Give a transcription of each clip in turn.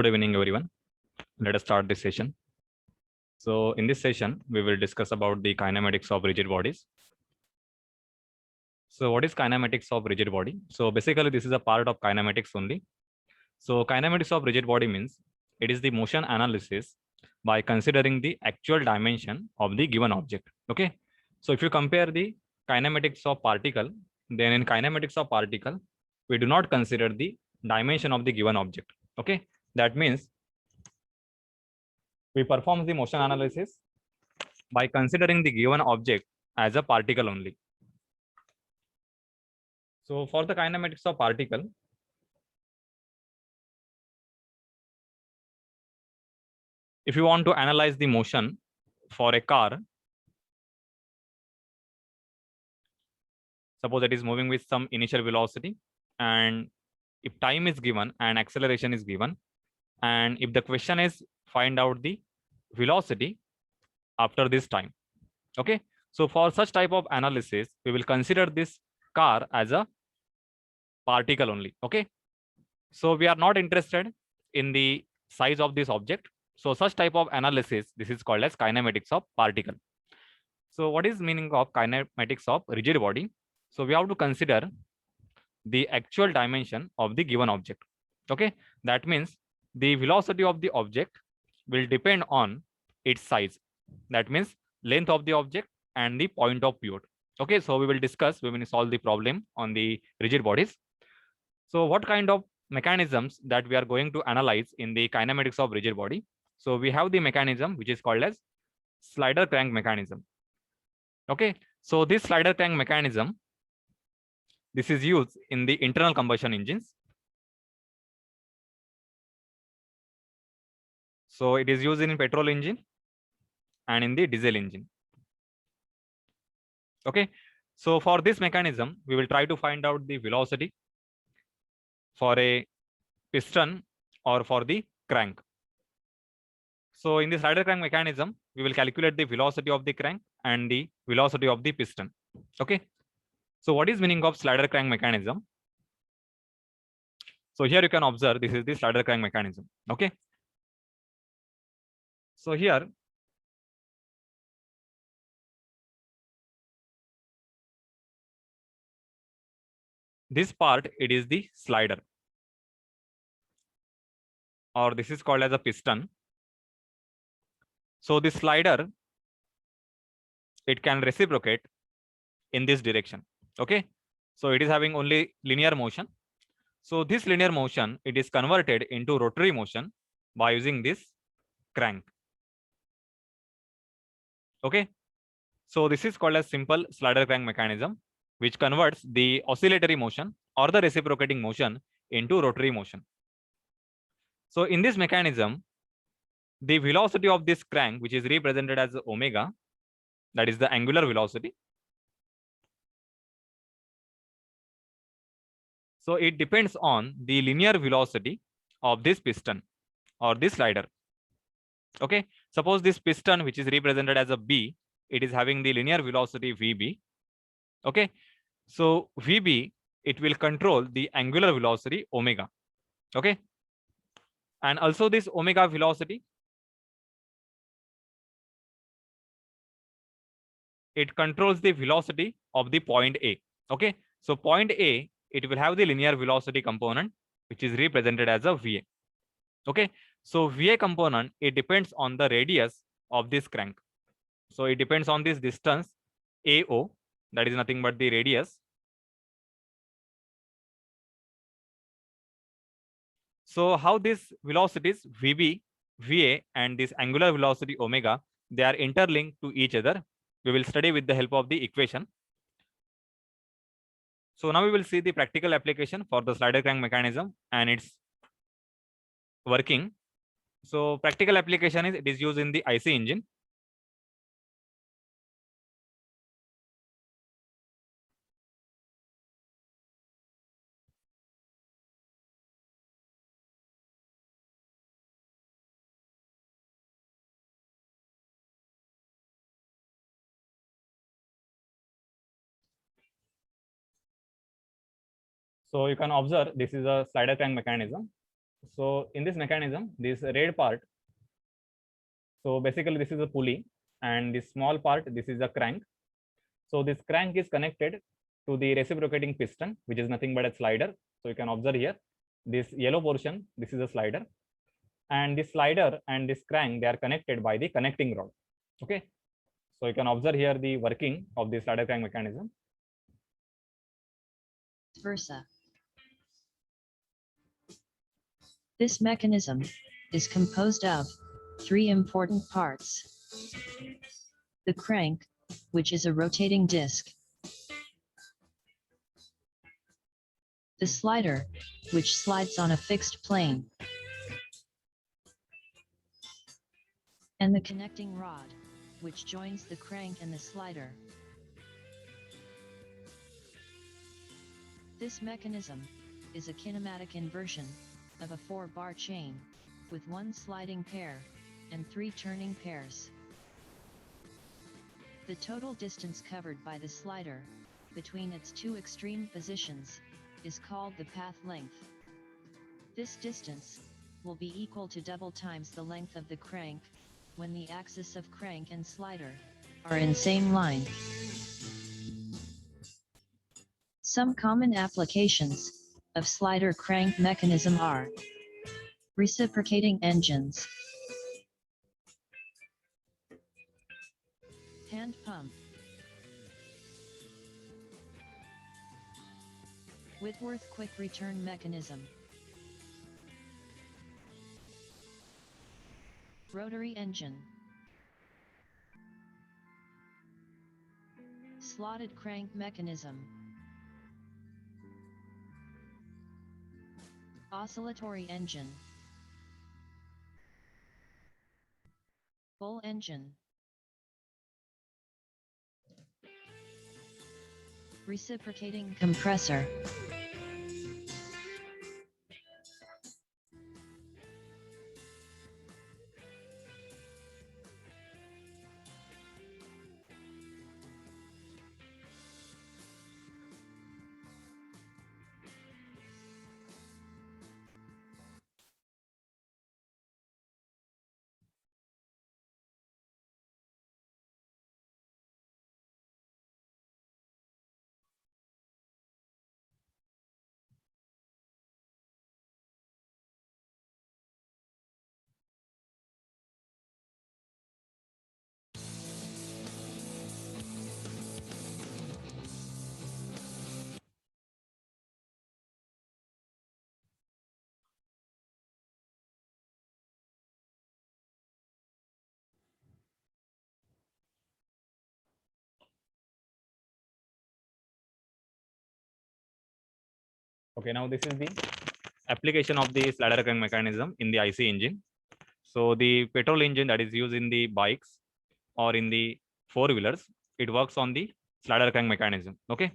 Good evening, everyone. Let us start this session. So in this session, we will discuss about the kinematics of rigid bodies. So what is kinematics of rigid body? So basically, this is a part of kinematics only. So kinematics of rigid body means it is the motion analysis by considering the actual dimension of the given object. Okay. So if you compare the kinematics of particle, then in kinematics of particle, we do not consider the dimension of the given object. Okay. That means we perform the motion analysis by considering the given object as a particle only. So for the kinematics of particle, if you want to analyze the motion for a car, suppose it is moving with some initial velocity, and if time is given and acceleration is given, and if the question is find out the velocity after this time. Okay. So for such type of analysis, we will consider this car as a particle only. Okay. So we are not interested in the size of this object. So such type of analysis, this is called as kinematics of particle. So what is meaning of kinematics of rigid body? So we have to consider the actual dimension of the given object. Okay. That means the velocity of the object will depend on its size. That means length of the object and the point of pivot. Okay. So we will discuss when we solve the problem on the rigid bodies. So what kind of mechanisms that we are going to analyze in the kinematics of rigid body? So we have the mechanism which is called as slider crank mechanism. Okay. So this slider crank mechanism, this is used in the internal combustion engines. So it is used in petrol engine and in the diesel engine. Okay. So for this mechanism, we will try to find out the velocity for a piston or for the crank. So in this slider crank mechanism, we will calculate the velocity of the crank and the velocity of the piston. Okay. So what is meaning of slider crank mechanism? So here you can observe this is the slider crank mechanism. Okay. So here this part, it is the slider, or this is called as a piston. So the slider, it can reciprocate in this direction. Okay. So it is having only linear motion. So this linear motion, it is converted into rotary motion by using this crank. Okay. So this is called as simple slider crank mechanism, which converts the oscillatory motion or the reciprocating motion into rotary motion. So in this mechanism, the velocity of this crank, which is represented as omega, that is the angular velocity. So it depends on the linear velocity of this piston or this slider. Okay. Suppose this piston, which is represented as a B, it is having the linear velocity VB. Okay. So VB, it will control the angular velocity omega. Okay. And also this omega velocity, it controls the velocity of the point A. Okay. So point A, it will have the linear velocity component, which is represented as a VA. Okay. So VA component, it depends on the radius of this crank. So it depends on this distance AO, that is nothing but the radius. So how these velocities VB, VA and this angular velocity omega, they are interlinked to each other. We will study with the help of the equation. So now we will see the practical application for the slider crank mechanism and its working. So practical application is it is used in the IC engine. So you can observe this is a slider crank mechanism. So in this mechanism, this red part, so basically this is a pulley, and this small part, this is a crank. So this crank is connected to the reciprocating piston, which is nothing but a slider. So you can observe here, this yellow portion, this is a slider, and this slider and this crank, they are connected by the connecting rod. Okay, so you can observe here the working of the slider crank mechanism. Versa. This mechanism is composed of 3 important parts. The crank, which is a rotating disc. The slider, which slides on a fixed plane. And the connecting rod, which joins the crank and the slider. This mechanism is a kinematic inversion of a 4-bar chain, with 1 sliding pair and 3 turning pairs. The total distance covered by the slider between its 2 extreme positions is called the path length. This distance will be equal to double times the length of the crank when the axis of crank and slider are in same line. Some common applications of slider crank mechanism are reciprocating engines, hand pump, Whitworth quick return mechanism, rotary engine, slotted crank mechanism, oscillatory engine, bull engine, reciprocating compressor. Okay, now this is the application of the slider crank mechanism in the IC engine. So the petrol engine that is used in the bikes or in the 4-wheelers, it works on the slider crank mechanism. Okay.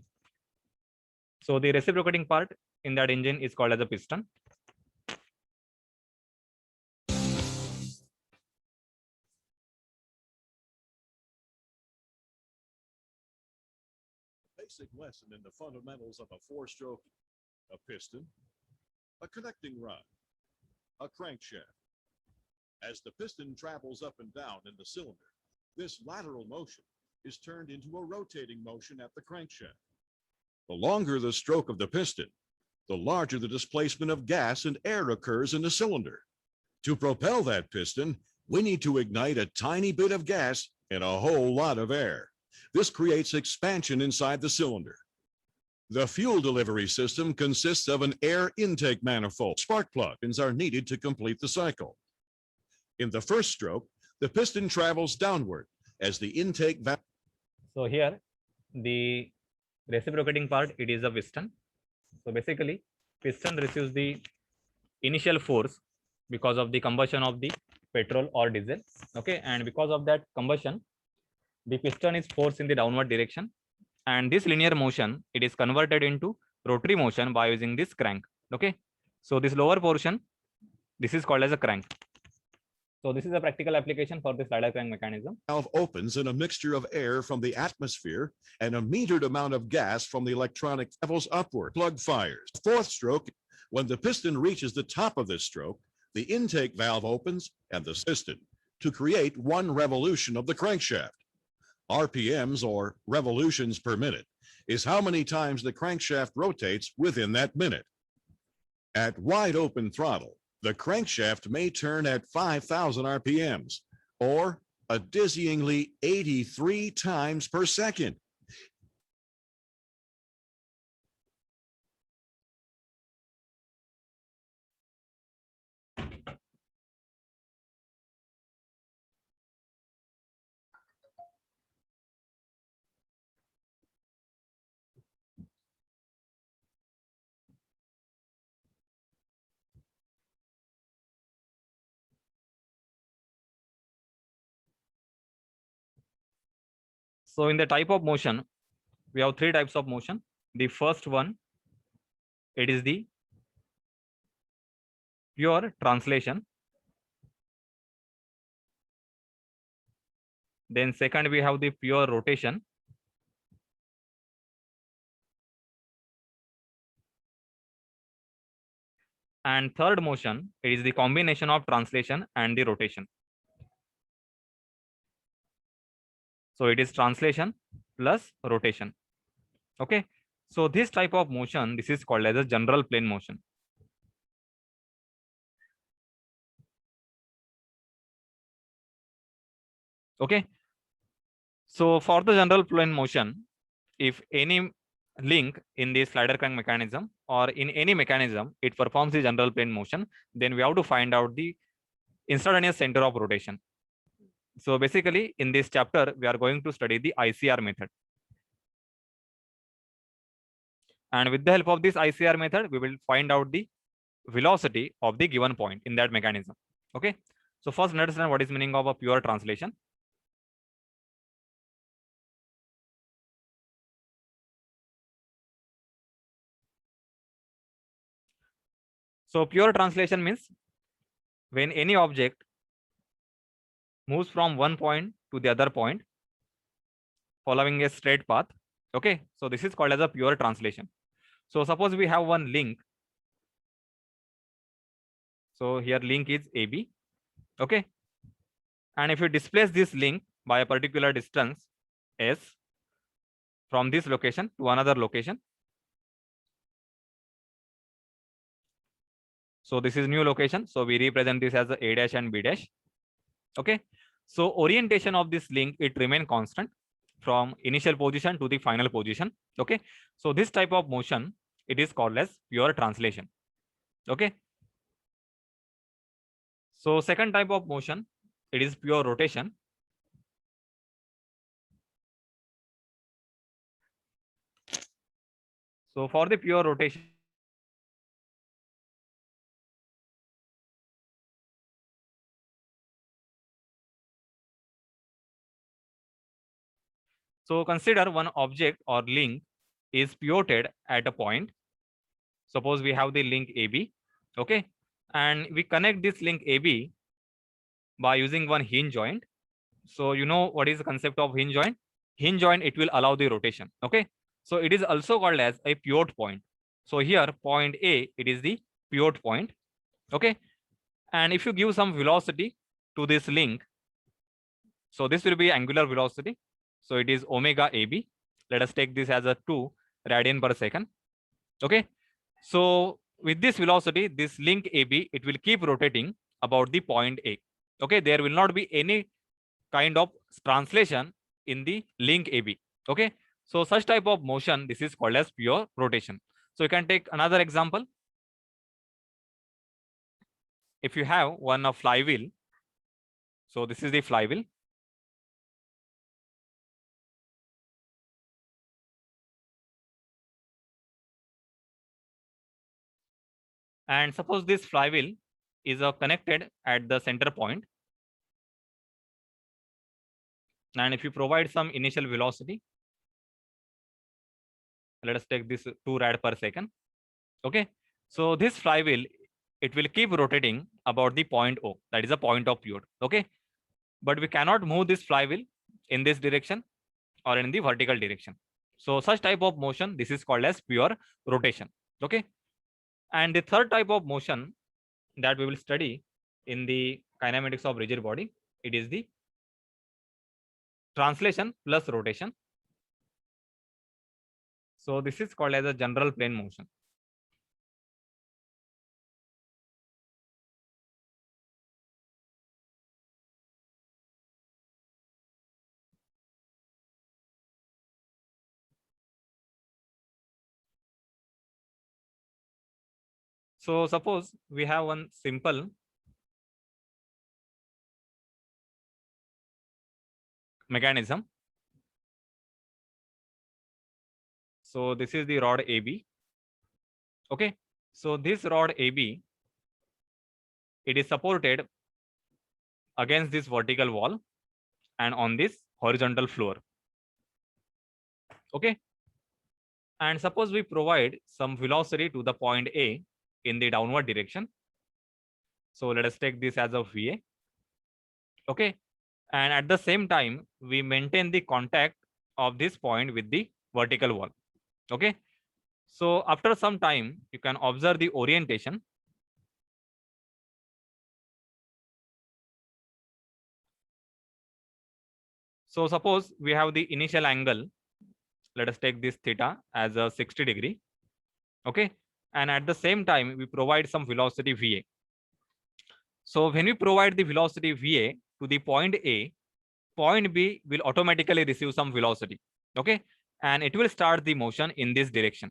So the reciprocating part in that engine is called as a piston. Basic lesson in the fundamentals of a 4-stroke: a piston, a connecting rod, a crankshaft. As the piston travels up and down in the cylinder, this lateral motion is turned into a rotating motion at the crankshaft. The longer the stroke of the piston, the larger the displacement of gas and air occurs in the cylinder. To propel that piston, we need to ignite a tiny bit of gas and a whole lot of air. This creates expansion inside the cylinder. The fuel delivery system consists of an air intake manifold. Spark plugs are needed to complete the cycle. In the first stroke, the piston travels downward as the intake valve. So here, the reciprocating part, it is a piston. So basically, piston receives the initial force because of the combustion of the petrol or diesel. Okay, and because of that combustion, the piston is forced in the downward direction, and this linear motion, it is converted into rotary motion by using this crank. Okay, so this lower portion, this is called as a crank. So this is a practical application for the slider crank mechanism. Valve opens and a mixture of air from the atmosphere and a metered amount of gas from the electronic levels upward. Plug fires. Fourth stroke When the piston reaches the top of this stroke, the intake valve opens and the piston to create 1 revolution of the crankshaft. RPMs, or revolutions per minute, is how many times the crankshaft rotates within that minute. At wide open throttle, the crankshaft may turn at 5,000 RPMs, or a dizzyingly 83 times per second. So in the type of motion, we have 3 types of motion. The first one, it is the pure translation. Then second, we have the pure rotation. And third motion, it is the combination of translation and the rotation. So it is translation plus rotation. Okay. So this type of motion, this is called as a general plane motion. Okay. So for the general plane motion, if any link in the slider crank mechanism or in any mechanism, it performs the general plane motion, then we have to find out the instantaneous center of rotation. So basically in this chapter, we are going to study the ICR method. And with the help of this ICR method, we will find out the velocity of the given point in that mechanism. Okay. So first understand what is meaning of a pure translation. So pure translation means when any object moves from one point to the other point following a straight path. Okay. So this is called as a pure translation. So suppose we have one link. So here link is AB. Okay. And if you displace this link by a particular distance S from this location to another location. So this is new location. So we represent this as a dash and B dash. Okay. So orientation of this link, it remain constant from initial position to the final position. Okay. So this type of motion, it is called as pure translation. Okay. So second type of motion, it is pure rotation. So for the pure rotation, so consider one object or link is pivoted at a point. Suppose we have the link AB, okay, and we connect this link AB by using one hinge joint. So you know what is the concept of hinge joint? Hinge joint, it will allow the rotation. Okay, so it is also called as a pivot point. So here point A, it is the pivot point. Okay, and if you give some velocity to this link, so this will be angular velocity. So it is omega AB. Let us take this as a 2 radian per second. Okay. So with this velocity, this link AB, it will keep rotating about the point A. Okay. There will not be any kind of translation in the link AB. Okay. So such type of motion, this is called as pure rotation. So you can take another example. If you have one of flywheel, so this is the flywheel. And suppose this flywheel is connected at the center point. And if you provide some initial velocity, let us take this 2 rad per second. Okay. So this flywheel, it will keep rotating about the point O, that is a point of pivot. Okay. But we cannot move this flywheel in this direction or in the vertical direction. So such type of motion, this is called as pure rotation. Okay. And the third type of motion that we will study in the kinematics of rigid body, it is the translation plus rotation. So this is called as a general plane motion. So suppose we have one simple mechanism. So this is the rod AB. Okay. So this rod AB, it is supported against this vertical wall and on this horizontal floor. Okay. And suppose we provide some velocity to the point A in the downward direction. So let us take this as a VA. Okay. And at the same time, we maintain the contact of this point with the vertical wall. Okay. So after some time, you can observe the orientation. So suppose we have the initial angle. Let us take this theta as a 60 degree. Okay. And at the same time, we provide some velocity VA. So when we provide the velocity VA to the point A, point B will automatically receive some velocity. Okay. And it will start the motion in this direction.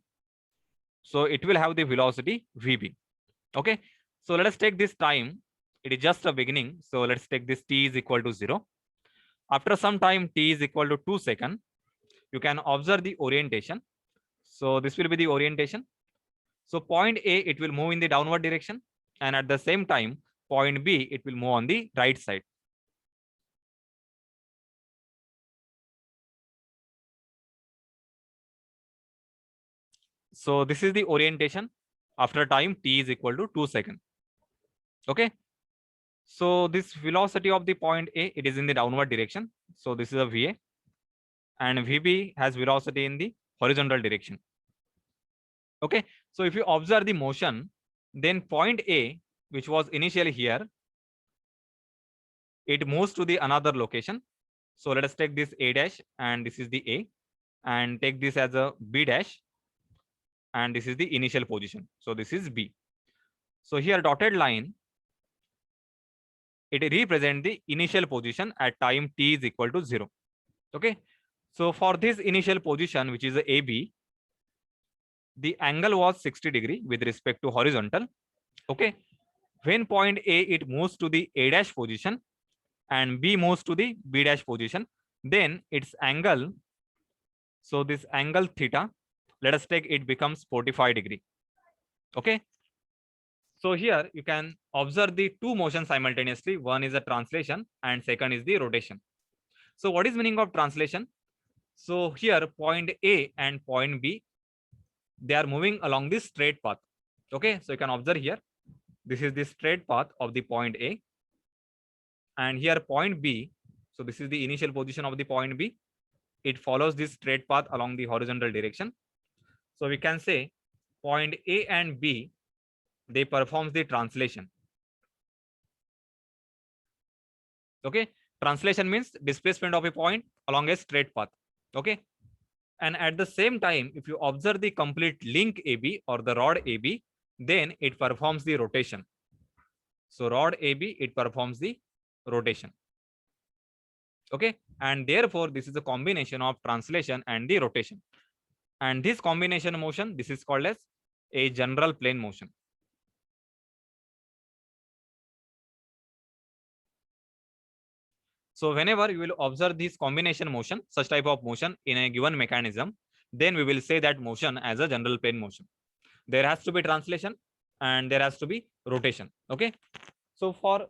So it will have the velocity VB. Okay. So let us take this time. It is just a beginning. So let's take this t is equal to 0. After some time, t is equal to 2 seconds. You can observe the orientation. So this will be the orientation. So point A, it will move in the downward direction. And at the same time, point B, it will move on the right side. So this is the orientation after time t is equal to 2 seconds. Okay. So this velocity of the point A, it is in the downward direction. So this is a VA. And VB has velocity in the horizontal direction. Okay. So if you observe the motion, then point A, which was initially here, it moves to the another location. So let us take this A dash and this is the A, and take this as a B dash, and this is the initial position. So this is B. So here dotted line, it represents the initial position at time t is equal to 0. Okay. So for this initial position, which is a AB, the angle was 60 degree with respect to horizontal. Okay. When point A, it moves to the A dash position and B moves to the B dash position, then its angle, so this angle theta, let us take it becomes 45 degree. Okay. So here you can observe the two motions simultaneously. One is a translation and second is the rotation. So what is meaning of translation? So here point A and point B, they are moving along this straight path. Okay. So you can observe here, this is the straight path of the point A, and here point B. So this is the initial position of the point B. It follows this straight path along the horizontal direction. So we can say point A and B, they performs the translation. Okay. Translation means displacement of a point along a straight path. Okay. And at the same time, if you observe the complete link AB or the rod AB, then it performs the rotation. So rod AB, it performs the rotation. Okay. And therefore, this is a combination of translation and the rotation. And this combination motion, this is called as a general plane motion. So whenever you will observe this combination motion, such type of motion in a given mechanism, then we will say that motion as a general plane motion. There has to be translation and there has to be rotation. Okay. So for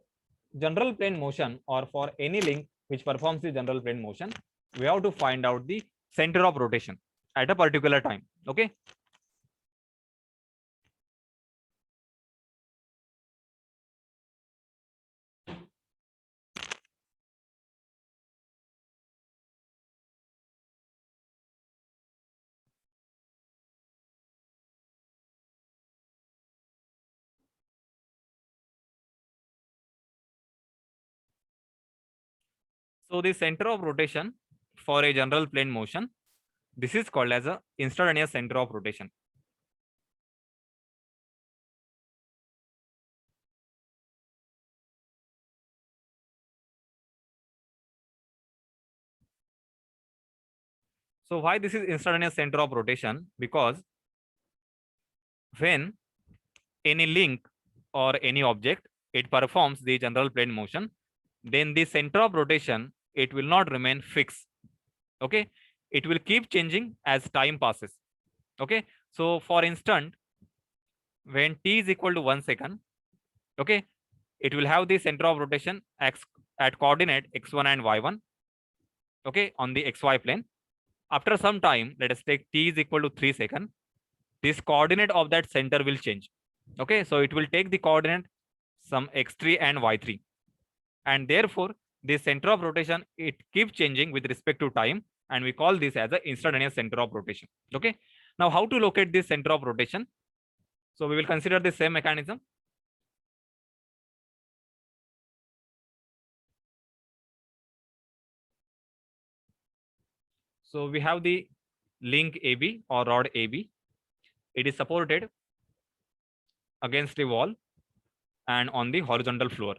general plane motion or for any link which performs the general plane motion, we have to find out the center of rotation at a particular time. Okay. So the center of rotation for a general plane motion, this is called as a instantaneous center of rotation. So why this is instantaneous center of rotation? Because when any link or any object, it performs the general plane motion, then the center of rotation, it will not remain fixed. Okay, it will keep changing as time passes. Okay, so for instance, when t is equal to 1 second, okay, it will have the center of rotation x at coordinate x1 and y1, okay, on the xy plane. After some time, let us take t is equal to 3 seconds, this coordinate of that center will change. Okay, so it will take the coordinate some x3 and y3, and therefore the center of rotation, it keeps changing with respect to time, and we call this as the instantaneous center of rotation. Okay, now how to locate this center of rotation? So we will consider the same mechanism. So we have the link AB or rod AB. It is supported against the wall and on the horizontal floor.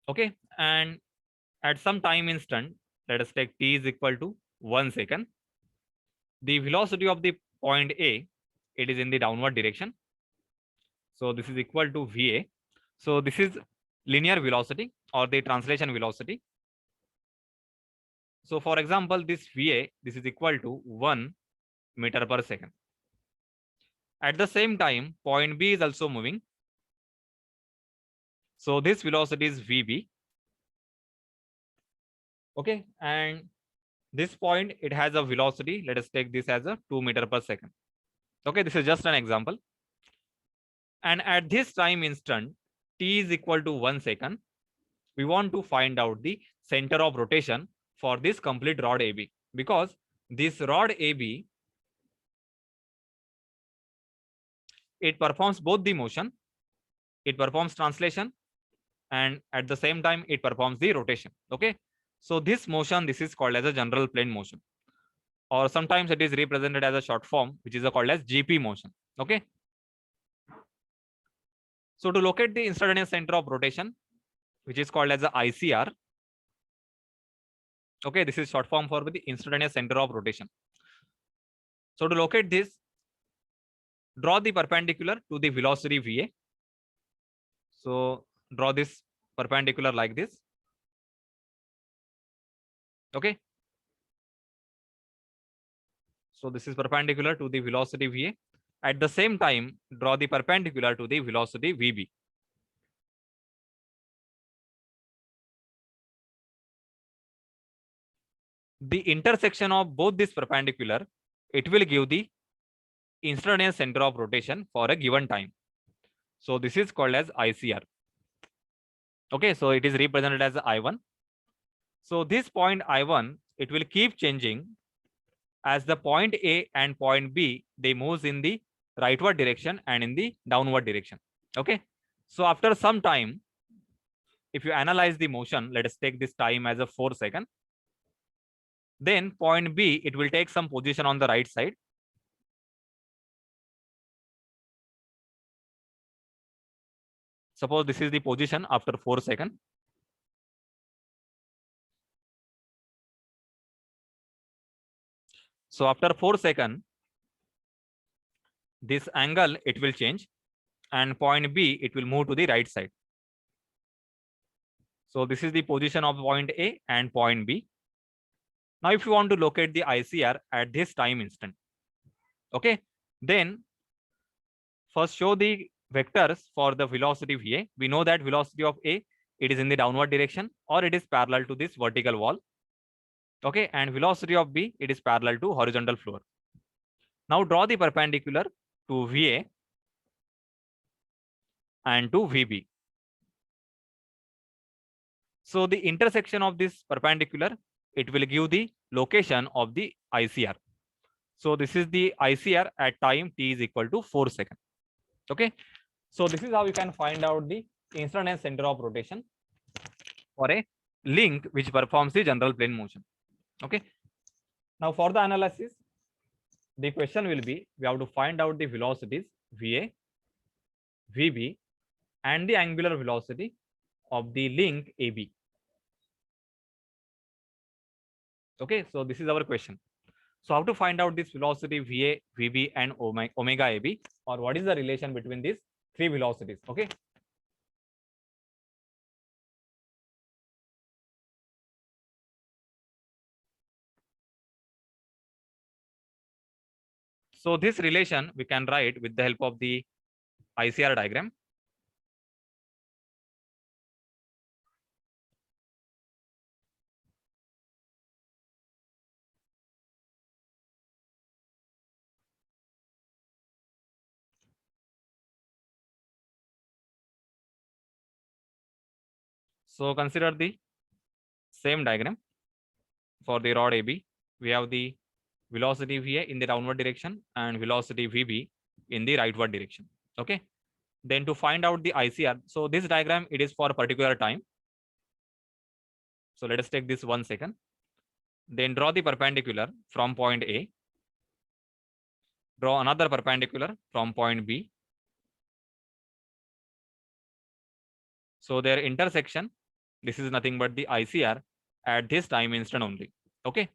Okay, and at some time instant, let us take t is equal to 1 second. The velocity of the point A, it is in the downward direction. So this is equal to VA. So this is linear velocity or the translation velocity. So for example, this VA, this is equal to 1 meter per second. At the same time, point B is also moving. So this velocity is VB. Okay, and this point, it has a velocity. Let us take this as a 2 meter per second. Okay, this is just an example. And at this time instant, t is equal to 1 second, we want to find out the center of rotation for this complete rod AB, because this rod AB, it performs both the motion, it performs translation, and at the same time it performs the rotation. Okay, so this motion, this is called as a general plane motion, or sometimes it is represented as a short form, which is called as GP motion. Okay, so to locate the instantaneous center of rotation, which is called as a ICR, okay, this is short form for the instantaneous center of rotation. So to locate this, draw the perpendicular to the velocity VA. So draw this perpendicular like this. Okay, so this is perpendicular to the velocity VA. At the same time, draw the perpendicular to the velocity VB. The intersection of both this perpendicular, it will give the instantaneous center of rotation for a given time. So this is called as ICR. Okay, so it is represented as I1. So this point I1, it will keep changing as the point A and point B, they moves in the rightward direction and in the downward direction. Okay, so after some time, if you analyze the motion, let us take this time as a 4 second. Then point B, it will take some position on the right side. Suppose this is the position after 4 seconds. So after 4 seconds, this angle, it will change, and point B, it will move to the right side. So this is the position of point A and point B. Now, if you want to locate the ICR at this time instant, okay, then first show the vectors for the velocity VA. We know that velocity of A, it is in the downward direction or it is parallel to this vertical wall. Okay, and velocity of B, it is parallel to horizontal floor. Now draw the perpendicular to VA and to VB. So the intersection of this perpendicular, it will give the location of the ICR. So this is the ICR at time t is equal to 4 seconds. Okay, So this is how you can find out the instant and center of rotation for a link which performs the general plane motion. Okay. Now for the analysis, the question will be, we have to find out the velocities VA, VB, and the angular velocity of the link AB. Okay, so this is our question. So how to find out this velocity VA, VB, and omega AB, or what is the relation between these three velocities? Okay. So this relation we can write with the help of the ICR diagram. So consider the same diagram for the rod AB. We have the velocity VA in the downward direction and velocity VB in the rightward direction. Okay. Then to find out the ICR, so this diagram, it is for a particular time. So let us take this 1 second. Then draw the perpendicular from point A. Draw another perpendicular from point B. So their intersection, this is nothing but the ICR at this time instant only. Okay.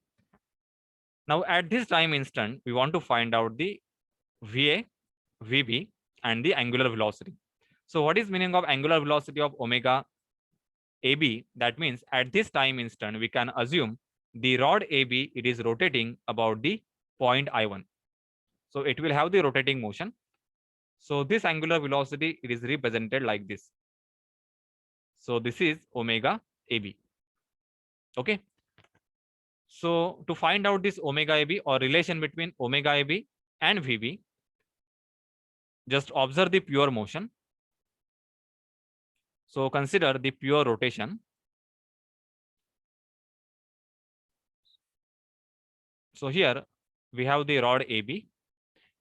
Now at this time instant, we want to find out the VA, VB, and the angular velocity. So what is meaning of angular velocity of omega AB? That means at this time instant, we can assume the rod AB, it is rotating about the point I1. So it will have the rotating motion. So this angular velocity, it is represented like this. So this is omega AB. Okay. So to find out this omega AB or relation between omega AB and VB, just observe the pure motion. So consider the pure rotation. So here we have the rod AB.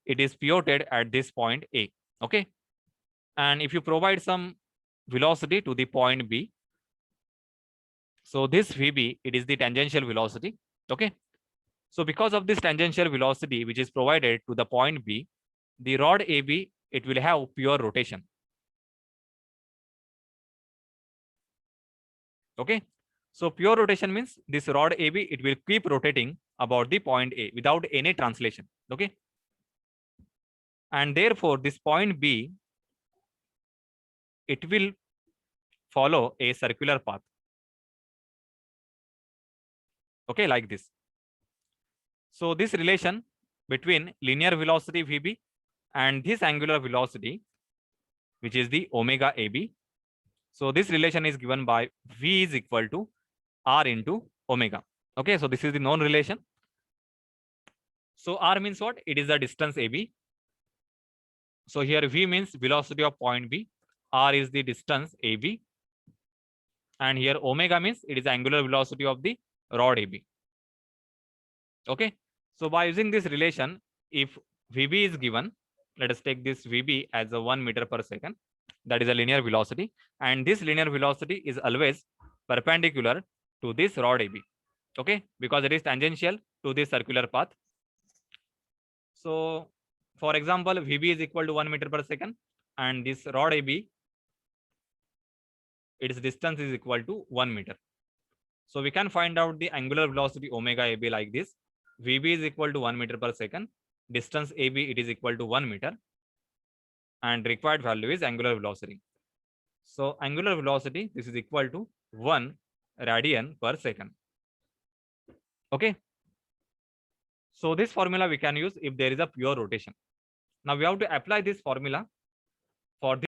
It is pivoted at this point A. Okay. And if you provide some velocity to the point B, so this VB, it is the tangential velocity. Okay. So because of this tangential velocity which is provided to the point B, the rod AB, it will have pure rotation. Okay. So pure rotation means this rod AB, it will keep rotating about the point A without any translation. Okay. And therefore this point B, it will follow a circular path. Okay, like this. So this relation between linear velocity VB and this angular velocity, which is the omega AB. So this relation is given by V is equal to R into omega. Okay, so this is the known relation. So R means what? It is the distance AB. So here V means velocity of point B. R is the distance AB. And here omega means it is the angular velocity of the rod AB. Okay. So by using this relation, if VB is given, let us take this VB as a 1 meter per second. That is a linear velocity. And this linear velocity is always perpendicular to this rod AB. Okay. Because it is tangential to this circular path. So for example, VB is equal to 1 meter per second. And this rod AB, its distance is equal to 1 meter. So we can find out the angular velocity omega AB like this. VB is equal to 1 meter per second. Distance AB, it is equal to 1 meter. And required value is angular velocity. So angular velocity, this is equal to 1 radian per second. Okay. So this formula we can use if there is a pure rotation. Now we have to apply this formula for this